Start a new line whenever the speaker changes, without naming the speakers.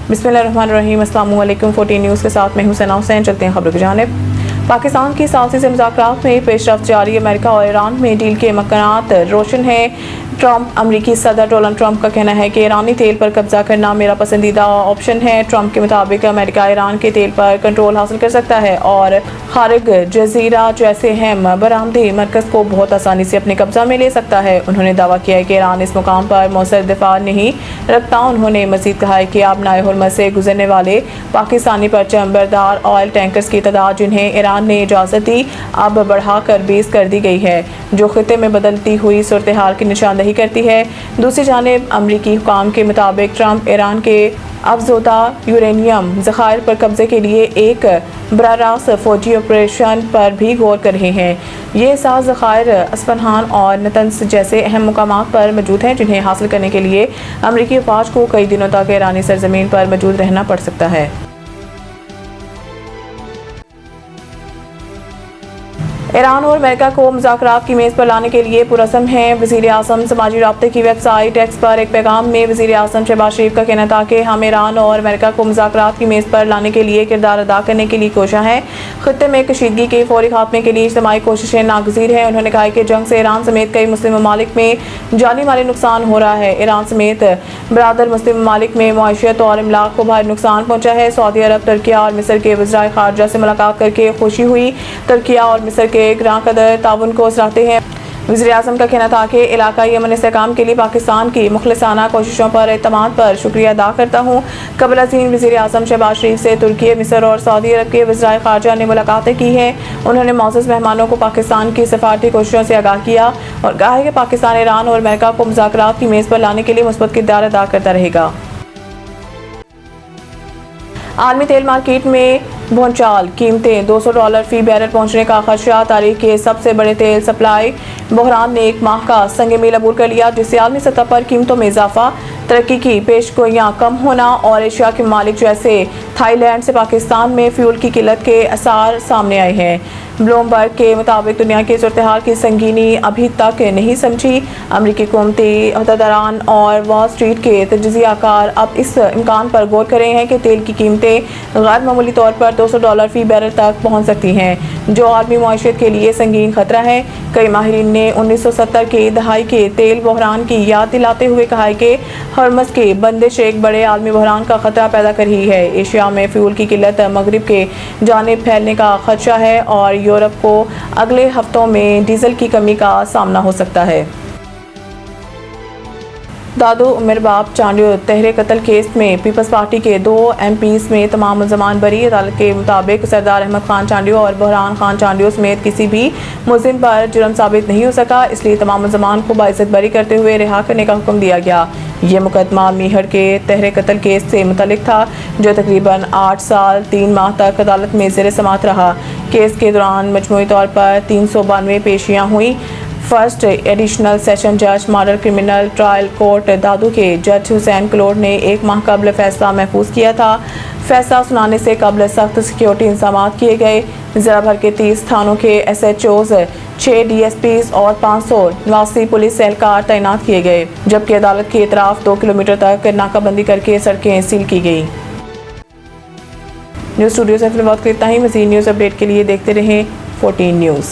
बिस्मिल्लाहिर्रहमानिर्रहीम। अस्सलाम वालेकुम। 14 न्यूज़ के साथ मैं हूं सना हुसैन। चलते हैं खबरों की जानिब। पाकिस्तान की सालसी से मुज़ाकरात में पेशरफ्त जारी। अमेरिका और ईरान में डील के मकानात रोशन है। अमरीकी सदर डोनाल्ड ट्रंप का कहना है कि ईरानी तेल पर कब्जा करना मेरा पसंदीदा ऑप्शन है। ट्रंप के मुताबिक अमेरिका ईरान के तेल पर कंट्रोल हासिल कर सकता है और खारिग जजीरा जैसे अहम बरामदी मरकज़ को बहुत आसानी से अपने कब्जा में ले सकता है। उन्होंने दावा किया है कि ईरान इस मुकाम पर मौसर दिफा नहीं रखता। उन्होंने मज़ीद कहा है कि अब नाए हुर्मुज़ से गुजरने वाले पाकिस्तानी परचम बरदार ऑयल टैंकर्स की तादाद जिन्हें ईरान ने इजाज़त दी अब बढ़ाकर 20 कर दी गई है, जो खिते में बदलती हुई सूरत हाल की निशानदही करती है। दूसरी जानिब अमरीकी हुकाम के मुताबिक ट्रंप ईरान के अफजोदा यूरेनियम ज़खायर पर कब्जे के लिए एक बराह फौजी ऑपरेशन पर भी गौर कर रहे हैं। ये सात ज़खायर अस्फहान और नतंस जैसे अहम मुकामात पर मौजूद हैं, जिन्हें हासिल करने के लिए अमरीकी फ़ौज को कई दिनों तक ईरानी सरजमीन पर मौजूद रहना पड़ सकता है। ईरान और अमेरिका को मुज़ाकरात की मेज़ पर लाने के लिए पुरज़म है। वज़ीर-ए-आज़म समाजी राब्ते की वेबसाइट एक्स पर एक पैगाम में वज़ीर-ए-आज़म शहबाज शरीफ का कहना था कि हम ईरान और अमेरिका को मुज़ाकरात की मेज़ पर लाने के लिए किरदार अदा करने के लिए कोशिश हैं। खित्ते में कशीदगी के फौरी खात्मे के लिए इज्तिमाई कोशिशें नागज़ीर हैं। उन्होंने कहा कि जंग से ईरान समेत कई मुस्लिम ममालिक में जानी माली नुकसान हो रहा है। ईरान समेत बरादर मुस्लिम ममालिक में मईशत और इमलाक को भारी नुकसान पहुँचा है। सऊदी अरब, तुर्किया और मिस्र के वज़राए ख़ारजा से मुलाकात करके खुशी हुई। तुर्किया और मिस्र के ग्रां कदर ताउन को सराहते हैं। वज़ीर-ए-आज़म का कहना था कि इलाकाई अमन इस्तेहकाम के लिए पाकिस्तान की मुखलिसाना कोशिशों पर एतमाद पर शुक्रिया अदा करता हूँ। कबल अज़ीम वज़ीर-ए-आज़म शहबाज शरीफ से तुर्की, मिस्र और सऊदी अरब के वज़राए ख़ारजा ने मुलाकातें की हैं। उन्होंने मौजूद मेहमानों को पाकिस्तान की सफारती कोशिशों से आगाह किया और कहा है कि पाकिस्तान ईरान और अमेरिका को मुज़ाकरात की मेज़ पर लाने के लिए मुस्बत किरदार अदा करता रहेगा। आलमी तेल मार्केट में भूचाल, कीमतें $200 फी बैरल पहुंचने का खदशा। तारीख के सबसे बड़े तेल सप्लाई बहरान ने एक माह का संग मील अबूर कर लिया, जिससे आलमी सतह पर कीमतों में इजाफा, तरक्की की पेशगोइयां कम होना और एशिया के ममालिक जैसे थाईलैंड से पाकिस्तान में फ्यूल की किल्लत के आसार सामने आए हैं। ब्लूमबर्ग के मुताबिक दुनिया की सूरत हाल की संगीनी अभी तक नहीं समझी। अमरीकी हुकूमती अहदेदारान और वॉल स्ट्रीट के तजज़ियाकार अब इस इम्कान पर गौर कर रहे हैं कि तेल की कीमतें गैर मामूली तौर पर $200 फी बैरल तक पहुँच सकती हैं, जो आलमी मईशत के लिए संगीन खतरा है। कई माहिरीन ने 1970 के दहाई के तेल बहरान की याद दिलाते हुए कहा है कि हॉर्मज़ की बंदिश एक बड़े आलमी बहरान का खतरा पैदा कर रही है। एशिया में फ्यूल की किल्लत मगरिब के जानिब फैलने का खदशा है और यूरोप को अगले हफ्तों में डीजल की कमी का सामना हो सकता है। दादू उमर बाप चांडियो तहरे कत्ल केस में पीपल्स पार्टी के 2 MPs में तमाम मुल्ज़मान बरी। अदालत के मुताबिक सरदार अहमद खान चांडियो और बहरान खान चांडियो समेत किसी भी मुल्ज़िम पर जुर्म साबित नहीं हो सका, इसलिए तमाम मुल्ज़मान को बाइज़्ज़त बरी करते हुए रिहा करने का हुक्म दिया गया। ये मुकदमा मीहर के तहरे कत्ल केस से मुतल्लिक था, जो तकरीबन 8 साल 3 माह तक अदालत में ज़ेर समाअत रहा। केस के दौरान मजमूई तौर पर 392 पेशियाँ हुई। फर्स्ट एडिशनल सेशन जज मॉडल क्रिमिनल ट्रायल कोर्ट दादू के जज हुसैन कलोड ने 1 माह कबल फैसला महफूज किया था। फैसला सुनाने से कबल सख्त सिक्योरिटी इंतजाम किए गए। ज़िला भर के 30 थानों के SHOs, 6 DSPs और 589 पुलिस एहलकार तैनात किए गए, जबकि अदालत के इतराफ 2 किलोमीटर तक नाकाबंदी करके सड़कें सील की गई। न्यूज़ स्टूडियो से फिलहाल इतना ही। मज़ीद न्यूज़ अपडेट के लिए देखते रहें 14 न्यूज़।